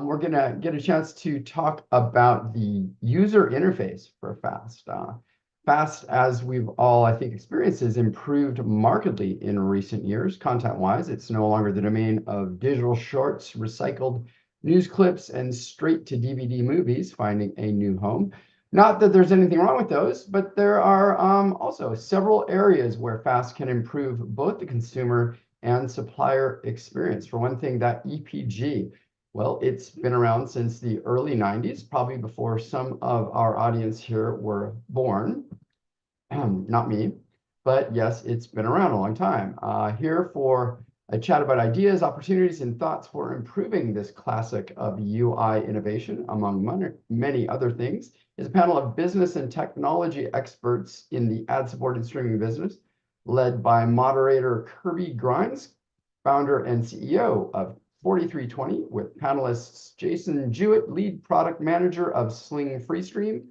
we're going to get a chance to talk about the user interface for FAST. FAST, as we've all, I think, experienced, has improved markedly in recent years, content-wise. It's no longer the domain of digital shorts, recycled news clips, and straight-to-DVD movies finding a new home. Not that there's anything wrong with those, but there are also several areas where FAST can improve both the consumer and supplier experience. For one thing, that EPG, well, it's been around since the early 90s, probably before some of our audience here were born. Not me, but yes, it's been around a long time. Here for a chat about ideas, opportunities, and thoughts for improving this classic of UI innovation, among many other things, is a panel of business and technology experts in the ad-supported streaming business, led by moderator Kirby Grines, founder and CEO of 4320, with panelists Jason Jewett, lead product manager of Sling Freestream,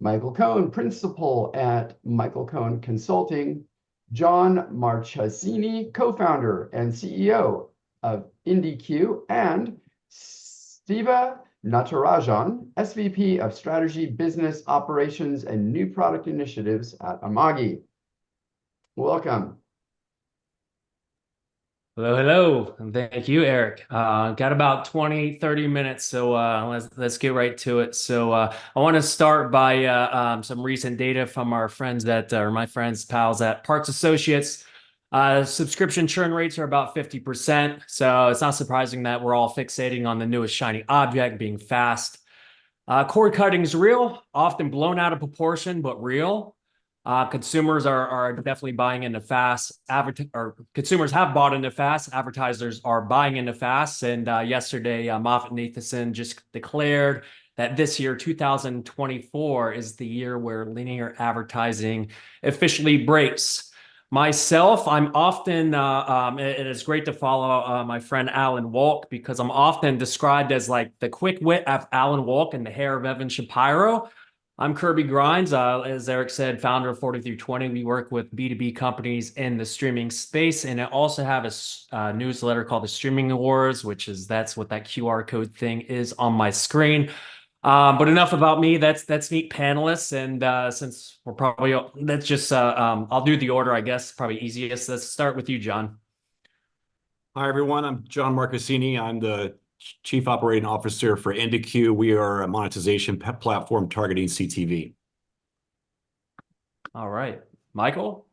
Michael Kohn, principal at Michael Kohn Consulting, John Marchesini, co-founder and CEO of IndiCue, and Siva Natarajan, SVP of Strategy, Business Operations, and New Product Initiatives at Amagi. Welcome. Hello, hello, and thank you, Eric. Got about 20-30 minutes, so let's get right to it. So I want to start by some recent data from our friends or my friends, pals at Parks Associates. Subscription churn rates are about 50%, so it's not surprising that we're all fixating on the newest shiny object being fast. Cord cutting is real, often blown out of proportion, but real. Consumers are definitely buying into fast. Consumers have bought into fast. Advertisers are buying into fast. And yesterday, MoffettNathanson just declared that this year, 2024, is the year where linear advertising officially breaks. Myself, I'm often, it is great to follow my friend Alan Walk, because I'm often described as like the quick wit of Alan Walk and the hair of Evan Shapiro. I'm Kirby Grines, as Eric said, founder of 4320. We work with B2B companies in the streaming space, and I also have a newsletter called the Streaming Awards, that's what that QR code thing is on my screen. But enough about me. That's meet panelists, and since we're probably I'll do the order, I guess, probably easiest. Let's start with you, John. Hi everyone, I'm John Marchesini. I'm the Chief Operating Officer for IndiCue. We are a monetization platform targeting CTV. All right, Michael.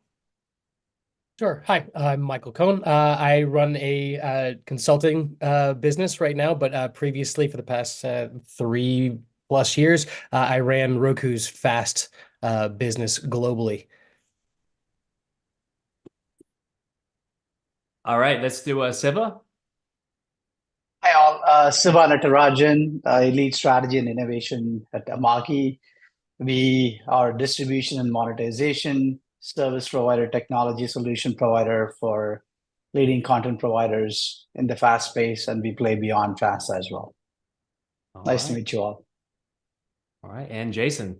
Sure. Hi, I'm Michael Kohn. I run a consulting business right now, but previously for the past 3+ years, I ran Roku's FAST business globally. All right, let's do Siva. Hi all, Siva Natarajan. I lead strategy and innovation at Amagi. We are distribution and monetization service provider, technology solution provider for leading content providers in the FAST space, and we play beyond FAST as well. Nice to meet you all. All right, and Jason.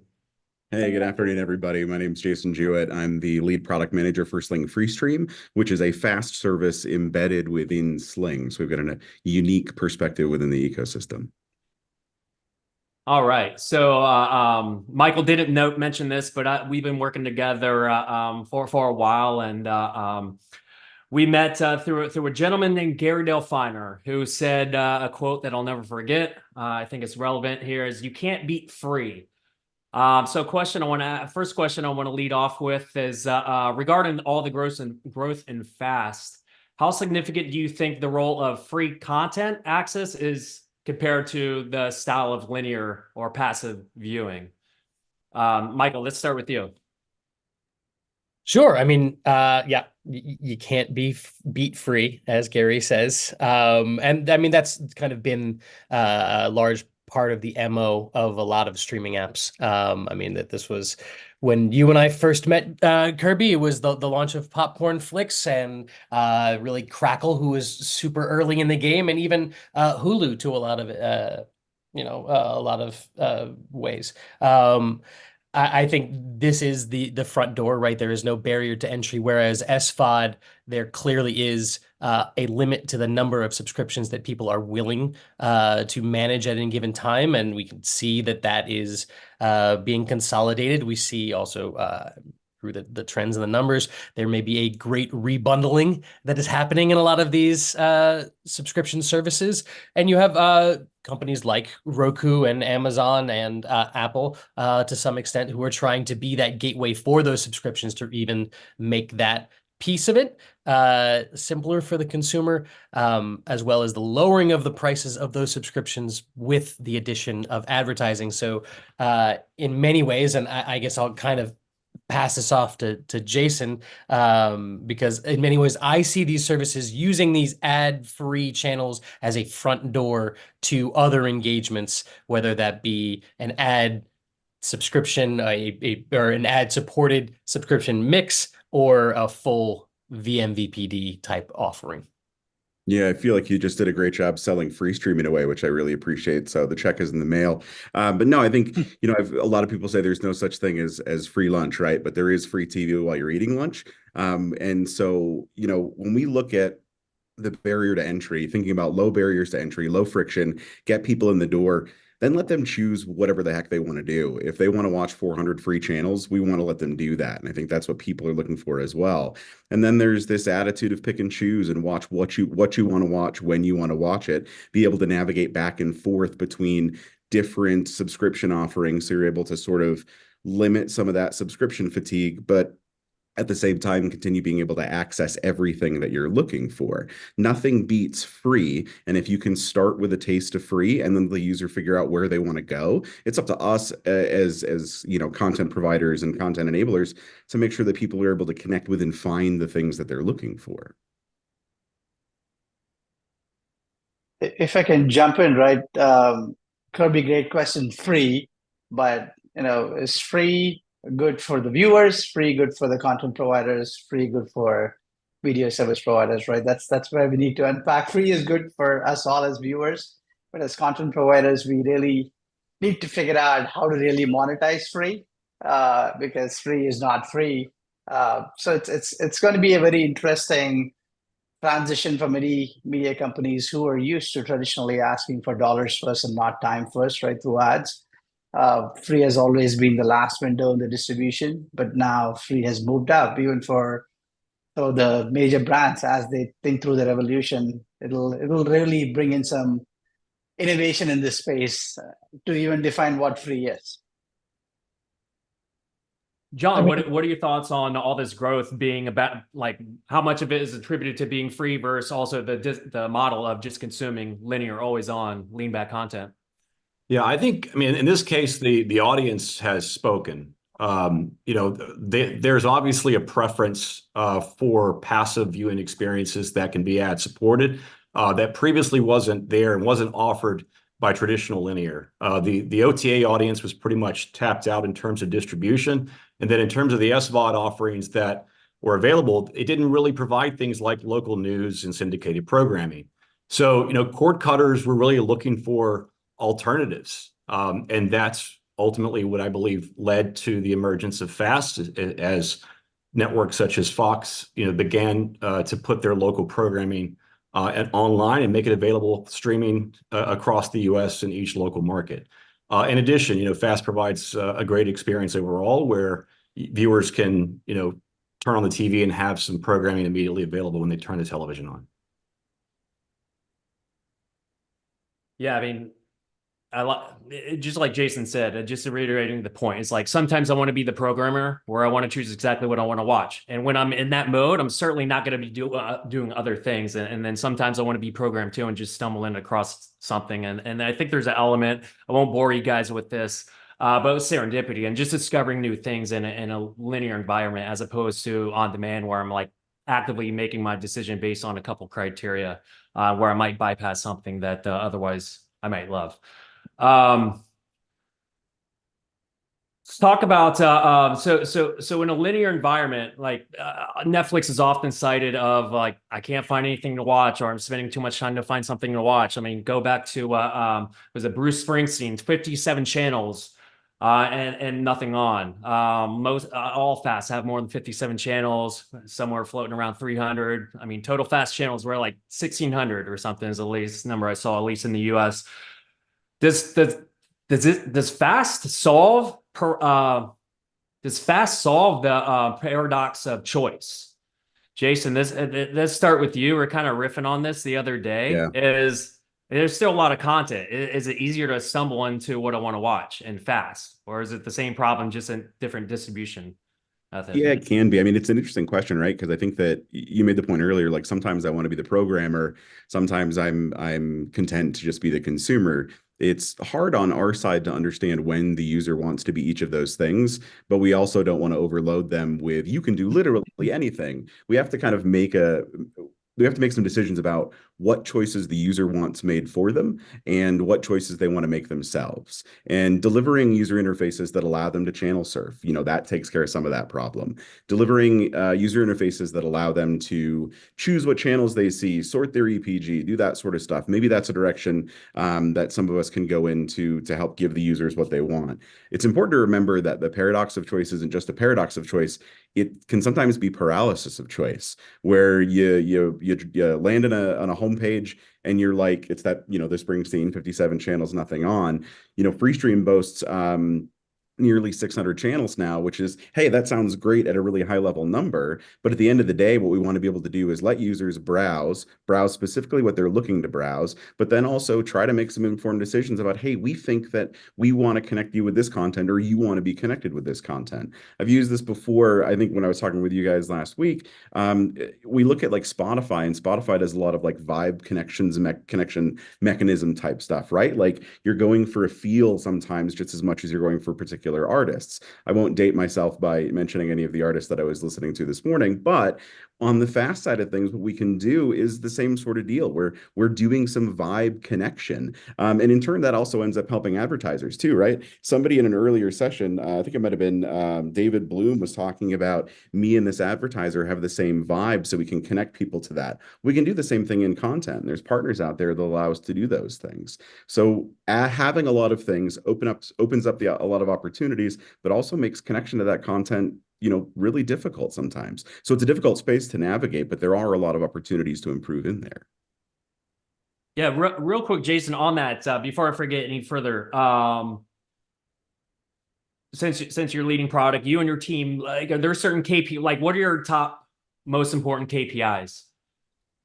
Hey, good afternoon, everybody. My name is Jason Jewett. I'm the lead product manager for Sling Freestream, which is a fast service embedded within Sling. So we've got a unique perspective within the ecosystem. All right. So Michael didn't mention this, but we've been working together for a while, and we met through a gentleman named Gary Delfiner, who said a quote that I'll never forget. I think it's relevant here: is "You can't beat free." So first question I want to lead off with is regarding all the growth in FAST. How significant do you think the role of free content access is compared to the style of linear or passive viewing? Michael, let's start with you. Sure. I mean, yeah, you can't beat free, as Gary says. And I mean, that's kind of been a large part of the MO of a lot of streaming apps. I mean, that this was when you and I first met, Kirby. It was the launch of Popcorn Flicks and really Crackle, who was super early in the game, and even Hulu to a lot of ways. I think this is the front door, right? There is no barrier to entry, whereas SVOD, there clearly is a limit to the number of subscriptions that people are willing to manage at any given time, and we can see that that is being consolidated. We see also through the trends and the numbers, there may be a great rebundling that is happening in a lot of these subscription services. And you have companies like Roku and Amazon and Apple to some extent who are trying to be that gateway for those subscriptions to even make that piece of it simpler for the consumer, as well as the lowering of the prices of those subscriptions with the addition of advertising. So in many ways, and I guess I'll kind of pass this off to Jason, because in many ways I see these services using these ad-free channels as a front door to other engagements, whether that be an ad subscription, or an ad-supported subscription mix, or a full vMVPD type offering. Yeah, I feel like you just did a great job selling Freestream in a way, which I really appreciate. So the check is in the mail. But no, I think, a lot of people say there's no such thing as free lunch, right? But there is free TV while you're eating lunch. And so, when we look at the barrier to entry, thinking about low barriers to entry, low friction, get people in the door, then let them choose whatever the heck they want to do. If they want to watch 400 free channels, we want to let them do that. And I think that's what people are looking for as well. And then there's this attitude of pick and choose and watch what you want to watch when you want to watch it, be able to navigate back and forth between different subscription offerings. So you're able to sort of limit some of that subscription fatigue, but at the same time, continue being able to access everything that you're looking for. Nothing beats free. And if you can start with a taste of free and then the user figure out where they want to go, it's up to us as content providers and content enablers to make sure that people are able to connect with and find the things that they're looking for. If I can jump in, right? Kirby, great question. Free, but is free good for the viewers, free good for the content providers, free good for video service providers, right? That's where we need to unpack. Free is good for us all as viewers, but as content providers, we really need to figure out how to really monetize free, because free is not free. So it's going to be a very interesting transition for many media companies who are used to traditionally asking for dollars first and not time first, right, through ads. Free has always been the last window in the distribution, but now free has moved up even for the major brands as they think through their evolution. It'll really bring in some innovation in this space to even define what free is. John, what are your thoughts on all this growth being about, like how much of it is attributed to being free versus also the model of just consuming linear, always on, lean back content? Yeah, I think, in this case, the audience has spoken. There's obviously a preference for passive viewing experiences that can be ad supported that previously wasn't there and wasn't offered by traditional linear. The OTA audience was pretty much tapped out in terms of distribution. And then in terms of the SVOD offerings that were available, it didn't really provide things like local news and syndicated programming. So, cord cutters were really looking for alternatives. And that's ultimately what I believe led to the emergence of FAST as networks such as Fox, began to put their local programming online and make it available streaming across the US in each local market. In addition, FAST provides a great experience overall where viewers can, turn on the TV and have some programming immediately available when they turn the television on. Yeah, just like Jason said, just reiterating the point, it's like sometimes I want to be the programmer where I want to choose exactly what I want to watch. And when I'm in that mode, I'm certainly not going to be doing other things. And then sometimes I want to be programmed too and just stumble in across something. And I think there's an element, I won't bore you guys with this, but with serendipity and just discovering new things in a linear environment as opposed to on demand where I'm like actively making my decision based on a couple criteria where I might bypass something that otherwise I might love. Let's talk about so in a linear environment, like Netflix is often cited of like I can't find anything to watch or I'm spending too much time to find something to watch. Go back to was it Bruce Springsteen, 57 channels and nothing on. Most all FAST have more than 57 channels, somewhere floating around 300. I mean, total FAST channels were like 1,600 or something is the latest number I saw, at least in the US. Does FAST solve the paradox of choice? Jason, let's start with you. We're kind of riffing on this the other day. Yeah. There's still a lot of content. Is it easier to stumble into what I want to watch and fast, or is it the same problem, just in different distribution method? Yeah, it can be. I mean, it's an interesting question, right? Because I think that you made the point earlier, like sometimes I want to be the programmer, sometimes I'm content to just be the consumer. It's hard on our side to understand when the user wants to be each of those things, but we also don't want to overload them with you can do literally anything. We have to kind of make some decisions about what choices the user wants made for them and what choices they want to make themselves. And delivering user interfaces that allow them to channel surf, that takes care of some of that problem. Delivering user interfaces that allow them to choose what channels they see, sort their EPG, do that sort of stuff. Maybe that's a direction that some of us can go into to help give the users what they want. It's important to remember that the paradox of choice isn't just a paradox of choice. It can sometimes be paralysis of choice, where you land on a homepage and you're like, it's that, the Springsteen 57 channels, nothing on. Freestream boasts nearly 600 channels now, which is, hey, that sounds great at a really high level number. But at the end of the day, what we want to be able to do is let users browse specifically what they're looking to browse, but then also try to make some informed decisions about, hey, we think that we want to connect you with this content, or you want to be connected with this content. I've used this before. I think when I was talking with you guys last week, we look at like Spotify, and Spotify does a lot of like vibe connections and connection mechanism type stuff, right? Like you're going for a feel sometimes just as much as you're going for particular artists. I won't date myself by mentioning any of the artists that I was listening to this morning, but on the fast side of things, what we can do is the same sort of deal where we're doing some vibe connection. And in turn, that also ends up helping advertisers too, right? Somebody in an earlier session, I think it might have been David Bloom, was talking about me and this advertiser have the same vibe, so we can connect people to that. We can do the same thing in content. There's partners out there that allow us to do those things. So having a lot of things opens up a lot of opportunities, but also makes connection to that content really difficult sometimes. So it's a difficult space to navigate, but there are a lot of opportunities to improve in there. Yeah, real quick, Jason, on that, before I forget any further, since you're leading product, you and your team, like, are there certain like what are your top most important KPIs?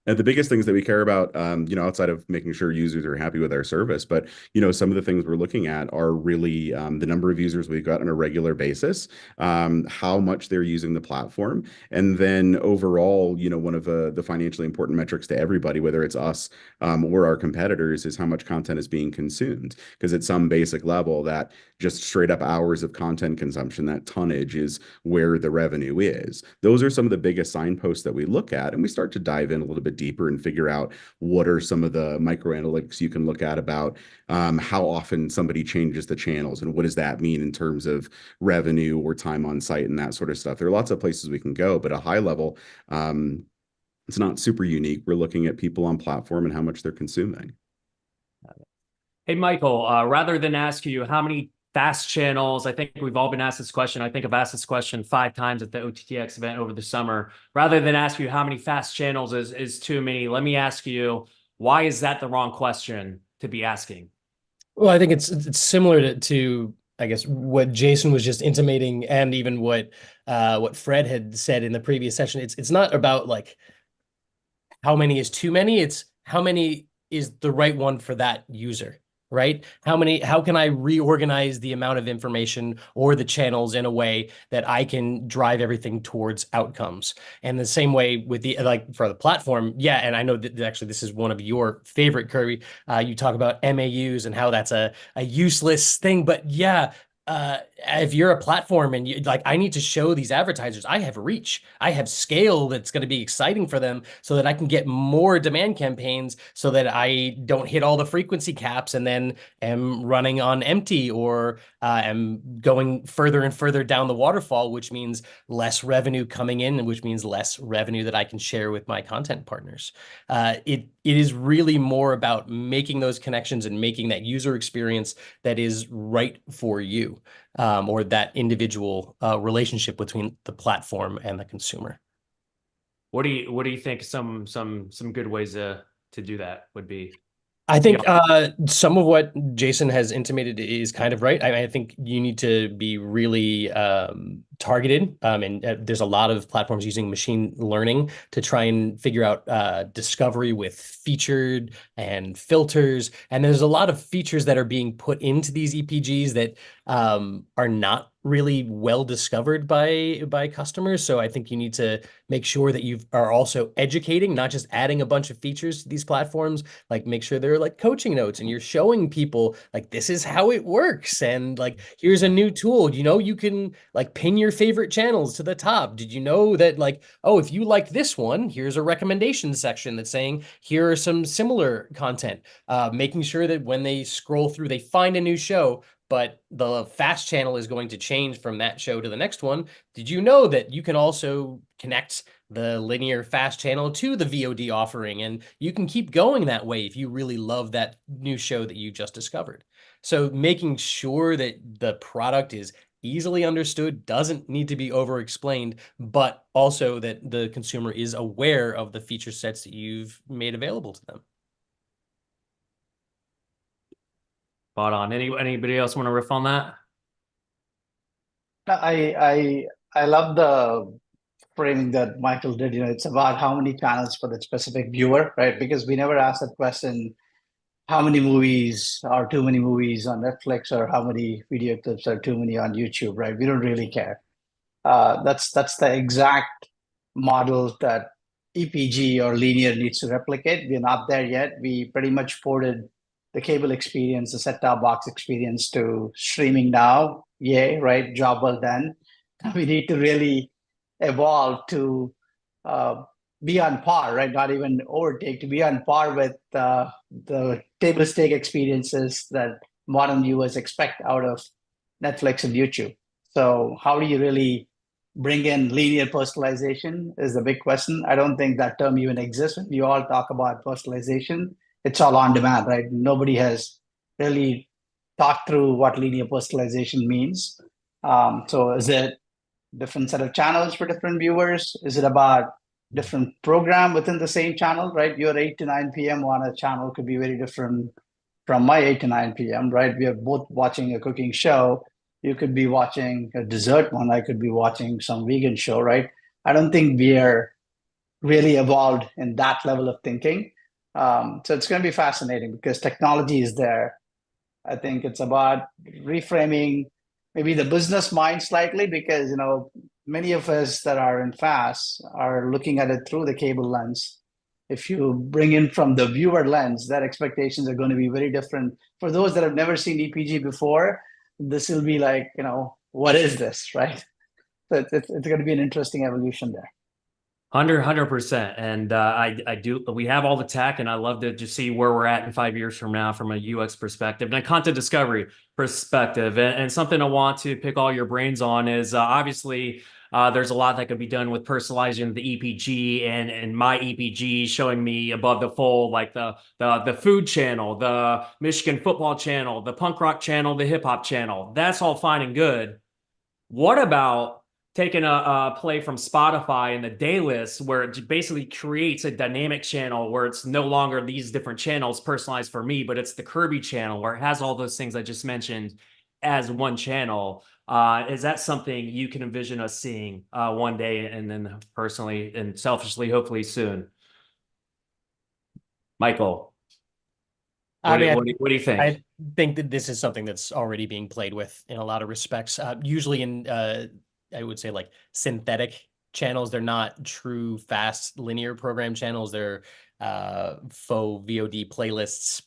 And the biggest things that we care about, outside of making sure users are happy with our service, but, some of the things we're looking at are really the number of users we've got on a regular basis, how much they're using the platform. And then overall, one of the financially important metrics to everybody, whether it's us or our competitors, is how much content is being consumed. Because at some basic level, that just straight up hours of content consumption, that tonnage is where the revenue is. Those are some of the biggest signposts that we look at, and we start to dive in a little bit deeper and figure out what are some of the micro analytics you can look at about how often somebody changes the channels and what does that mean in terms of revenue or time on site and that sort of stuff. There are lots of places we can go, but at a high level, it's not super unique. We're looking at people on platform and how much they're consuming. Hey, Michael, rather than ask you how many fast channels, I think we've all been asked this question. I think I've asked this question 5 times at the OTT.X event over the summer. Rather than ask you how many fast channels is too many, let me ask you, why is that the wrong question to be asking? Well, I think it's similar to I guess what Jason was just intimating, and even what Fred had said in the previous session. It's not about like how many is too many. It's how many is the right one for that user. Right? How can I reorganize the amount of information or the channels in a way that I can drive everything towards outcomes? And the same way with for the platform. Yeah. And I know that actually this is one of your favorite, Kirby. You talk about MAUs and how that's a useless thing, but yeah, if you're a platform and I need to show these advertisers, I have reach, I have scale that's going to be exciting for them so that I can get more demand campaigns so that I don't hit all the frequency caps and then am running on empty or am going further and further down the waterfall, which means less revenue coming in, and which means less revenue that I can share with my content partners. It is really more about making those connections and making that user experience that is right for you. or that individual relationship between the platform and the consumer. What do you think some good ways to do that would be? I think some of what Jason has intimated is kind of right. I think you need to be really targeted, and there's a lot of platforms using machine learning to try and figure out discovery with featured and filters. And there's a lot of features that are being put into these EPGs that are not really well discovered by customers. So I think you need to make sure that you are also educating, not just adding a bunch of features to these platforms. Like make sure there are like coaching notes and you're showing people like this is how it works, and like here's a new tool. You know, you can like pin your favorite channels to the top. Did you know that like, oh, if you like this one, here's a recommendation section that's saying here are some similar content. Making sure that when they scroll through, they find a new show, but the fast channel is going to change from that show to the next one. Did you know that you can also connect the linear fast channel to the VOD offering? And you can keep going that way if you really love that new show that you just discovered. So making sure that the product is easily understood, doesn't need to be over-explained, but also that the consumer is aware of the feature sets that you've made available to them. Spot on. Anybody else want to riff on that? I love the framing that Michael did. You know, it's about how many channels for the specific viewer, right? Because we never asked that question, how many movies are too many movies on Netflix, or how many video clips are too many on YouTube, right? We don't really care. That's the exact model that EPG or linear needs to replicate. We're not there yet. We pretty much ported the cable experience, the set-top box experience to streaming now. Yay, right? Job well done. We need to really evolve to be on par, right? Not even overtake, to be on par with the table stake experiences that modern viewers expect out of Netflix and YouTube. So how do you really bring in linear personalization is the big question. I don't think that term even exists. When we all talk about personalization, it's all on demand, right? Nobody has really thought through what linear personalization means. So is it different set of channels for different viewers? Is it about different program within the same channel, right? Your 8 to 9 p.m. on a channel could be very different from my 8 to 9 p.m., right? We are both watching a cooking show. You could be watching a dessert one. I could be watching some vegan show, right? I don't think we are really evolved in that level of thinking. So it's going to be fascinating because technology is there. I think it's about reframing maybe the business mind slightly, because, you know, many of us that are in FAST are looking at it through the cable lens. If you bring in from the viewer lens, that expectations are going to be very different. For those that have never seen EPG before, this will be like, you know, what is this, right? So it's going to be an interesting evolution there. 100%. And we have all the tech, and I love to just see where we're at in 5 years from now from a UX perspective and a content discovery perspective. And something I want to pick all your brains on is obviously there's a lot that could be done with personalizing the EPG and my EPG showing me above the fold, like the food channel, the Michigan football channel, the punk rock channel, the hip hop channel. That's all fine and good. What about taking a play from Spotify in the day list, where it basically creates a dynamic channel where it's no longer these different channels personalized for me, but it's the Kirby channel where it has all those things I just mentioned as one channel? Is that something you can envision us seeing one day, and then personally and selfishly, hopefully soon? Michael, what do you think? I think that this is something that's already being played with in a lot of respects. Usually in I would say like synthetic channels. They're not true fast linear program channels. They're faux VOD playlists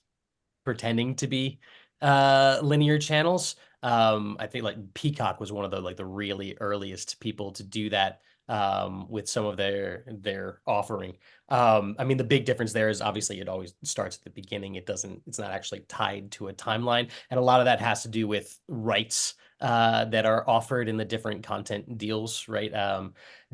pretending to be linear channels. I think like Peacock was one of the really earliest people to do that with some of their offering. I mean, the big difference there is obviously it always starts at the beginning. It's not actually tied to a timeline. And a lot of that has to do with rights that are offered in the different content deals, right?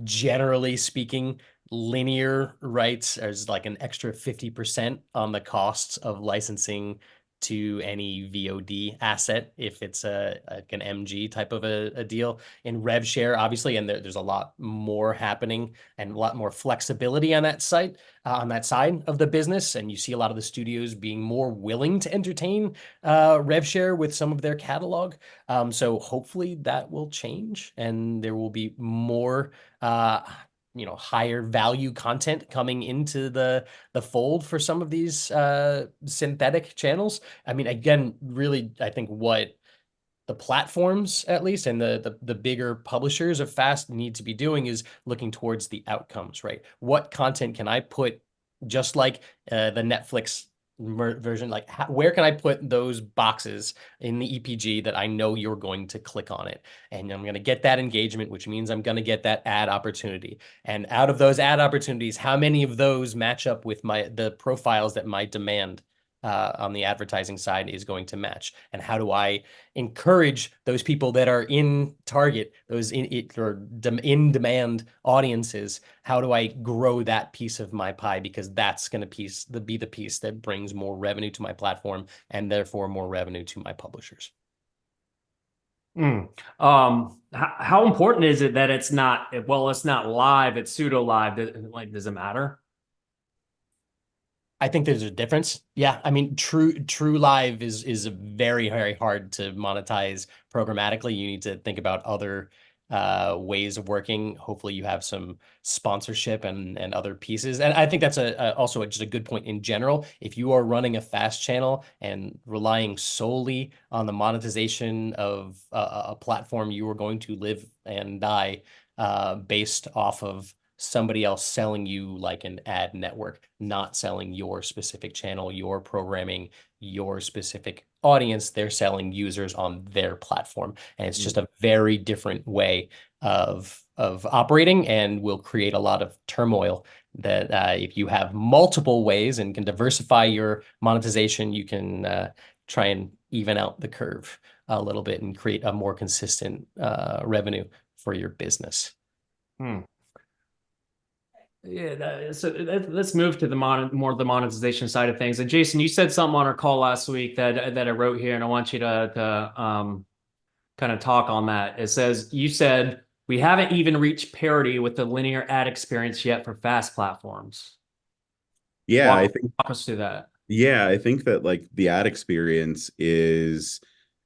Generally speaking, linear rights is like an extra 50% on the costs of licensing to any VOD asset if it's like an MG type of a deal. In rev share, obviously, and there's a lot more happening and a lot more flexibility on that site, on that side of the business. And you see a lot of the studios being more willing to entertain rev share with some of their catalog. So hopefully that will change and there will be more higher value content coming into the fold for some of these synthetic channels. I mean, again, really, I think what the platforms, at least, and the bigger publishers of FAST need to be doing is looking towards the outcomes, right? What content can I put, just like the Netflix version, like where can I put those boxes in the EPG that I know you're going to click on it, and I'm going to get that engagement, which means I'm going to get that ad opportunity. And out of those ad opportunities, how many of those match up with the profiles that my demand on the advertising side is going to match? And how do I encourage those people that are in target, those in demand audiences? How do I grow that piece of my pie? Because that's going to be the piece that brings more revenue to my platform and therefore more revenue to my publishers. How important is it that it's not live, it's pseudo live? Does it matter? I think there's a difference. Yeah, I mean, true live is very, very hard to monetize programmatically. You need to think about other ways of working. Hopefully you have some sponsorship and other pieces. And I think that's also just a good point in general. If you are running a FAST channel and relying solely on the monetization of a platform, you are going to live and die based off of somebody else selling you like an ad network, not selling your specific channel, your programming, your specific audience. They're selling users on their platform. And it's just a very different way of operating, and will create a lot of turmoil that if you have multiple ways and can diversify your monetization, you can try and even out the curve a little bit and create a more consistent revenue for your business. Yeah, so let's move to the more the monetization side of things. And Jason, you said something on our call last week that I wrote here, and I want you to kind of talk on that. It says, you said, we haven't even reached parity with the linear ad experience yet for FAST platforms. Yeah, walk us through that. Yeah, I think that like the ad experience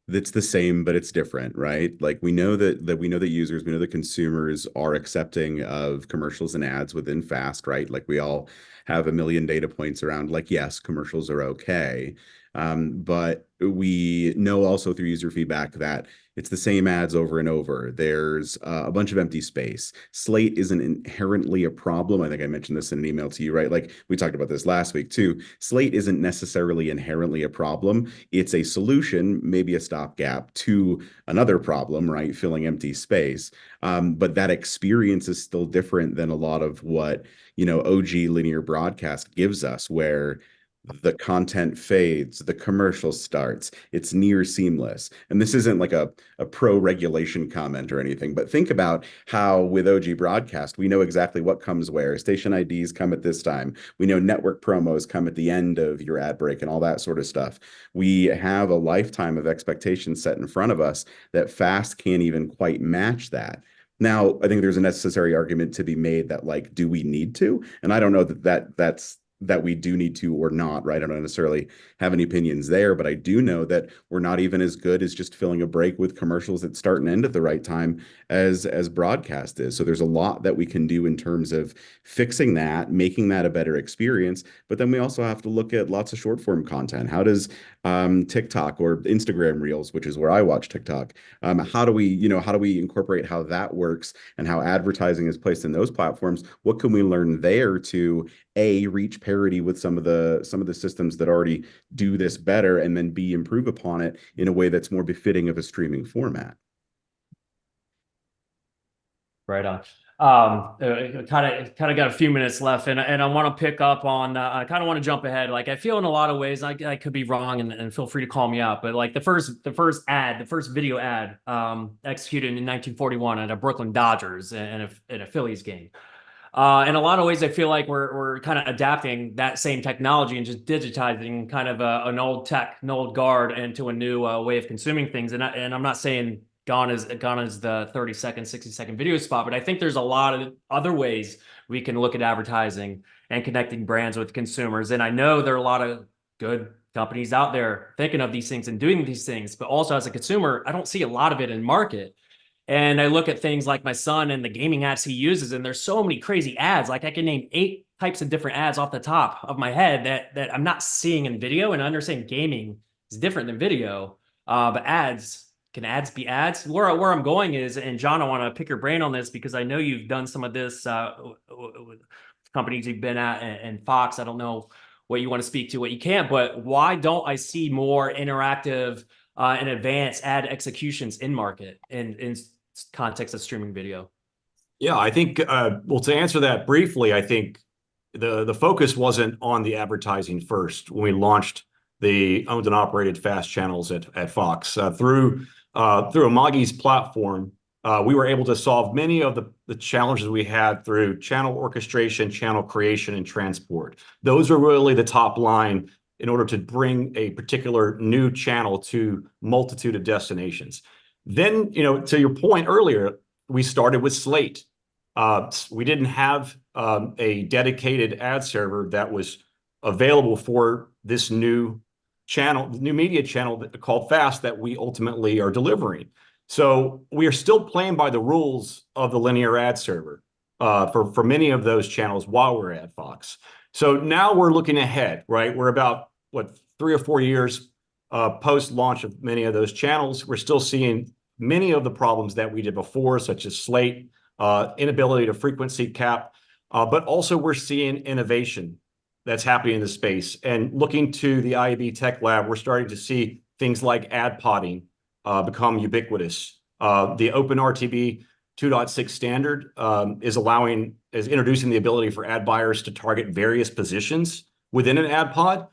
that's the same, but it's different, right? Like we know that users, we know that consumers are accepting of commercials and ads within FAST, right? Like we all have a million data points around like, yes, commercials are okay. But we know also through user feedback that it's the same ads over and over. There's a bunch of empty space. Slate isn't inherently a problem. I think I mentioned this in an email to you, right? Like we talked about this last week too. Slate isn't necessarily inherently a problem. It's a solution, maybe a stopgap to another problem, right? Filling empty space. But that experience is still different than a lot of what, OG linear broadcast gives us, where the content fades, the commercial starts, it's near seamless. And this isn't like a pro regulation comment or anything, but think about how with OG broadcast, we know exactly what comes where. Station IDs come at this time. We know network promos come at the end of your ad break and all that sort of stuff. We have a lifetime of expectations set in front of us that FAST can't even quite match that. Now, I think there's a necessary argument to be made that, like, do we need to? And I don't know that we do need to or not, right? I don't necessarily have any opinions there, but I do know that we're not even as good as just filling a break with commercials that start and end at the right time as broadcast is. So there's a lot that we can do in terms of fixing that, making that a better experience. But then we also have to look at lots of short form content. How does TikTok or Instagram Reels, which is where I watch TikTok, how do we incorporate how that works and how advertising is placed in those platforms? What can we learn there to reach parity with some of the systems that already do this better, and then improve upon it in a way that's more befitting of a streaming format? Right on. Kind of got a few minutes left, and I want to pick up on. I kind of want to jump ahead. Like I feel in a lot of ways, I could be wrong, and feel free to call me out. But like the first video ad, executed in 1941 at a Brooklyn Dodgers and a Phillies game. In a lot of ways, I feel like we're kind of adapting that same technology and just digitizing kind of an old tech, an old guard into a new way of consuming things. And I'm not saying gone is the 30-second, 60-second video spot, but I think there's a lot of other ways we can look at advertising and connecting brands with consumers. And I know there are a lot of good companies out there thinking of these things and doing these things, but also as a consumer, I don't see a lot of it in market. And I look at things like my son and the gaming ads he uses, and there's so many crazy ads. Like I can name 8 types of different ads off the top of my head that I'm not seeing in video. And I understand gaming is different than video, but can ads be ads? Where I'm going is, and John, I want to pick your brain on this because I know you've done some of this with companies you've been at and Fox. I don't know what you want to speak to, what you can't, but why don't I see more interactive and advanced ad executions in market in context of streaming video? Yeah, I think, well, to answer that briefly, I think the focus wasn't on the advertising first when we launched the owned and operated fast channels at Fox. Through Amagi's platform, we were able to solve many of the challenges we had through channel orchestration, channel creation, and transport. Those are really the top line in order to bring a particular new channel to multitude of destinations. Then, to your point earlier, we started with Slate. We didn't have a dedicated ad server that was available for this new media channel called Fast that we ultimately are delivering. So we are still playing by the rules of the linear ad server for many of those channels while we're at Fox. So now we're looking ahead, right? We're about, 3 or 4 years post-launch of many of those channels. We're still seeing many of the problems that we did before, such as Slate, inability to frequency cap, but also we're seeing innovation that's happening in the space. And looking to the IAB Tech Lab, we're starting to see things like ad podding become ubiquitous. The Open RTB 2.6 standard is introducing the ability for ad buyers to target various positions within an ad pod.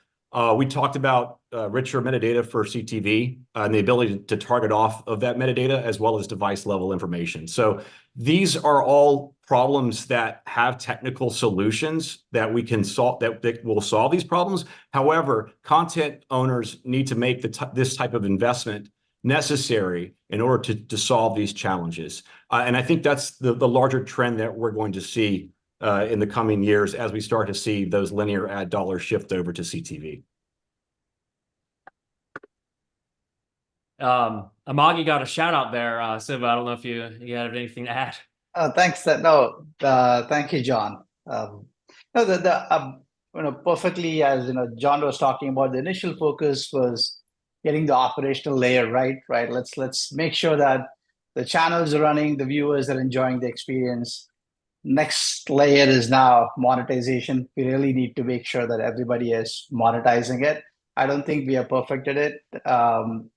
We talked about richer metadata for CTV and the ability to target off of that metadata as well as device level information. So these are all problems that have technical solutions that we can solve, that will solve these problems. However, content owners need to make this type of investment necessary in order to solve these challenges. And I think that's the larger trend that we're going to see in the coming years as we start to see those linear ad dollars shift over to CTV. Amagi got a shout out there. Siva, I don't know if you have anything to add. Thanks. Thank you, John. Perfectly, as John was talking about, the initial focus was getting the operational layer right. Let's make sure that the channels are running, the viewers are enjoying the experience. Next layer is now monetization. We really need to make sure that everybody is monetizing it. I don't think we are perfect at it.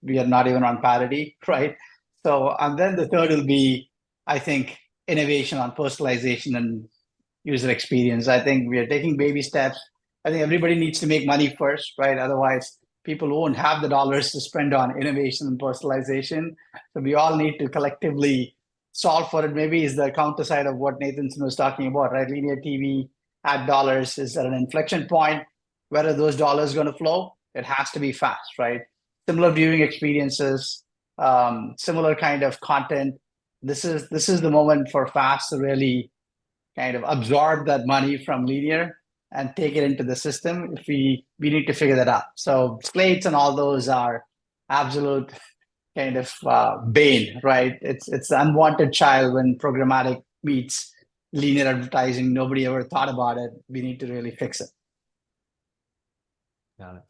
We are not even on parity, right? So, and then the third will be, I think, innovation on personalization and user experience. I think we are taking baby steps. I think everybody needs to make money first, right? Otherwise, people won't have the dollars to spend on innovation and personalization. So we all need to collectively solve for it. Maybe is the counter side of what Nathanson was talking about, right? Linear TV ad dollars is at an inflection point. Where are those dollars going to flow? It has to be fast, right? Similar viewing experiences, similar kind of content. This is the moment for fast to really kind of absorb that money from linear and take it into the system. If we need to figure that out. So slates and all those are absolute kind of bane, right? It's the unwanted child when programmatic meets linear advertising. Nobody ever thought about it. We need to really fix it. Got it.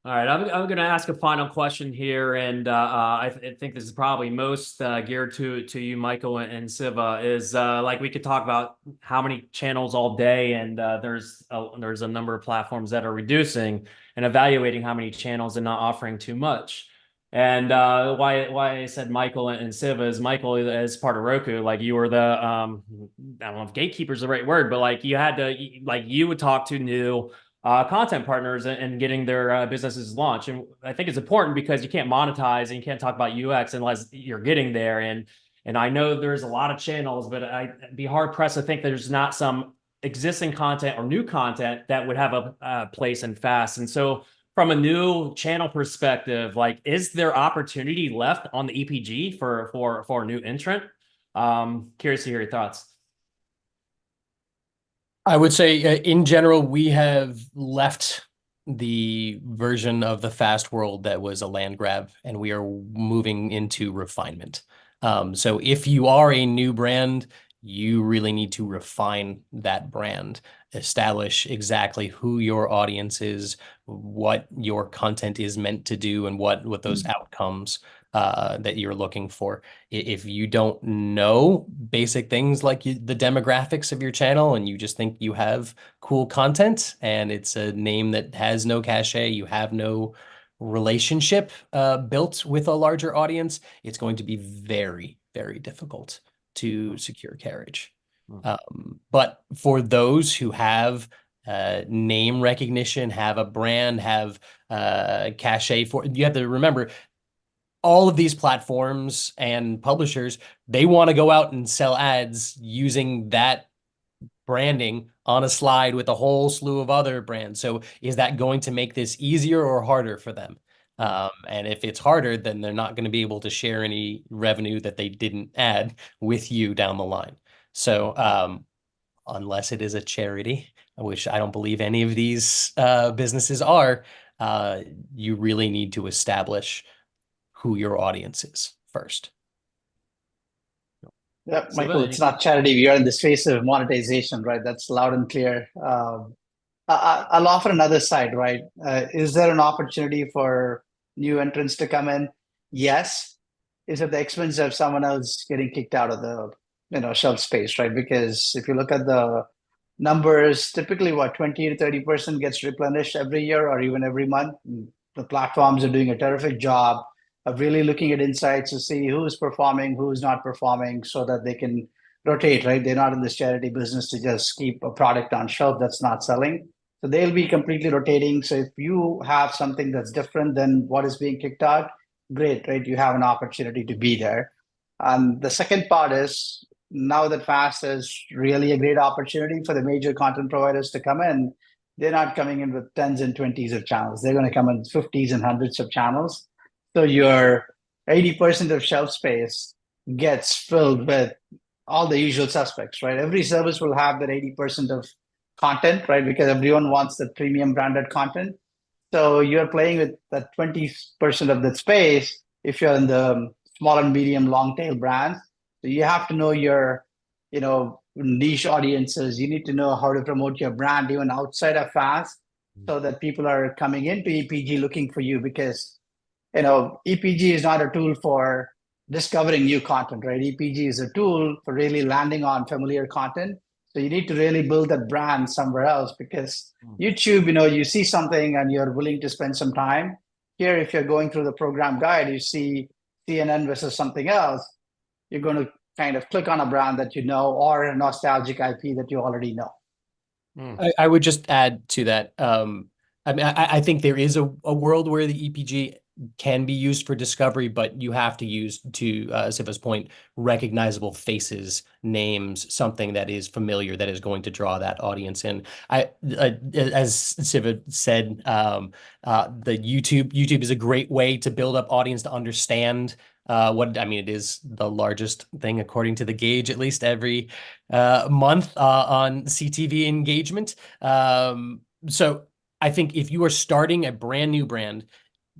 All right, I'm going to ask a final question here, and I think this is probably most geared to you, Michael and Siva. Is like we could talk about how many channels all day, and there's a number of platforms that are reducing and evaluating how many channels and not offering too much. And why I said Michael and Siva is Michael as part of Roku, like you were the I don't know if gatekeeper is the right word, but like you had to you would talk to new content partners and getting their businesses launched. And I think it's important because you can't monetize and you can't talk about UX unless you're getting there. And And I know there's a lot of channels, but I'd be hard pressed to think there's not some existing content or new content that would have a place in FAST. And so from a new channel perspective, like, is there opportunity left on the EPG for a new entrant? Curious to hear your thoughts. I would say in general, we have left the version of the fast world that was a land grab, and we are moving into refinement. So if you are a new brand, you really need to refine that brand, establish exactly who your audience is, what your content is meant to do, and what those outcomes that you're looking for. If you don't know basic things like the demographics of your channel, and you just think you have cool content and it's a name that has no cachet, you have no relationship built with a larger audience, it's going to be very, very difficult to secure carriage. But for those who have name recognition, have a brand, have cachet, you have to remember, all of these platforms and publishers, they want to go out and sell ads using that branding on a slide with a whole slew of other brands. So is that going to make this easier or harder for them? And if it's harder, then they're not going to be able to share any revenue that they didn't add with you down the line. So unless it is a charity, which I don't believe any of these businesses are, you really need to establish who your audience is first. Yeah, Michael, it's not charity. We are in the space of monetization, right? That's loud and clear. I'll offer another side, right? Is there an opportunity for new entrants to come in? Yes. Is it the expense of someone else getting kicked out of the shelf space, right? Because if you look at the numbers, typically what 20 to 30% gets replenished every year or even every month. The platforms are doing a terrific job of really looking at insights to see who's performing, who's not performing, so that they can rotate, right? They're not in this charity business to just keep a product on shelf that's not selling. So they'll be completely rotating. So if you have something that's different than what is being kicked out, great, right? You have an opportunity to be there. The second part is, now that FAST is really a great opportunity for the major content providers to come in, they're not coming in with 10s and 20s of channels. They're going to come in with 50s and 100s of channels. So your 80% of shelf space gets filled with all the usual suspects, right? Every service will have that 80% of content, right? Because everyone wants the premium branded content. So you're playing with that 20% of that space if you're in the small and medium long tail brands. So you have to know your, niche audiences. You need to know how to promote your brand even outside of FAST, so that people are coming into EPG looking for you, because EPG is not a tool for discovering new content, right? EPG is a tool for really landing on familiar content. So you need to really build that brand somewhere else, because YouTube, you see something and you're willing to spend some time. Here, if you're going through the program guide, you see CNN versus something else, you're going to kind of click on a brand that you know, or a nostalgic IP that you already know. I would just add to that. I think there is a world where the EPG can be used for discovery, but you have to use, to Siva's point, recognizable faces, names, something that is familiar, that is going to draw that audience in. As Siva said, the YouTube is a great way to build up audience, to understand it is the largest thing according to the Gauge, at least every month on CTV engagement. So I think if you are starting a brand new brand,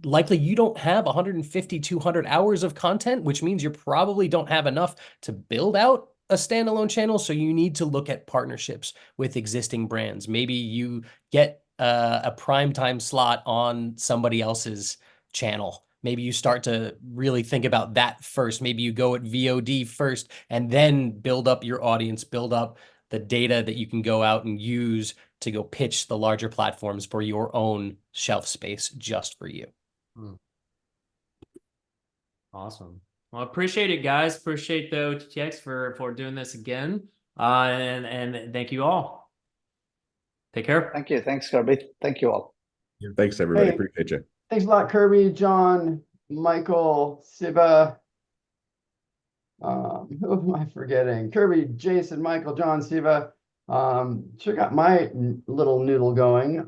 likely you don't have 150, 200 hours of content, which means you probably don't have enough to build out a standalone channel. So you need to look at partnerships with existing brands. Maybe you get a primetime slot on somebody else's channel. Maybe you start to really think about that first. Maybe you go at VOD first and then build up your audience, build up the data that you can go out and use to go pitch the larger platforms for your own shelf space just for you. Awesome. Well, appreciate it, guys. Appreciate the OTT.X for doing this again. And thank you all. Take care. Thank you. Thanks, Kirby. Thank you all. Thanks, everybody. Hey. Appreciate you. Thanks a lot, Kirby, John, Michael, Siva. Who am I forgetting? Kirby, Jason, Michael, John, Siva. Sure got my little noodle going.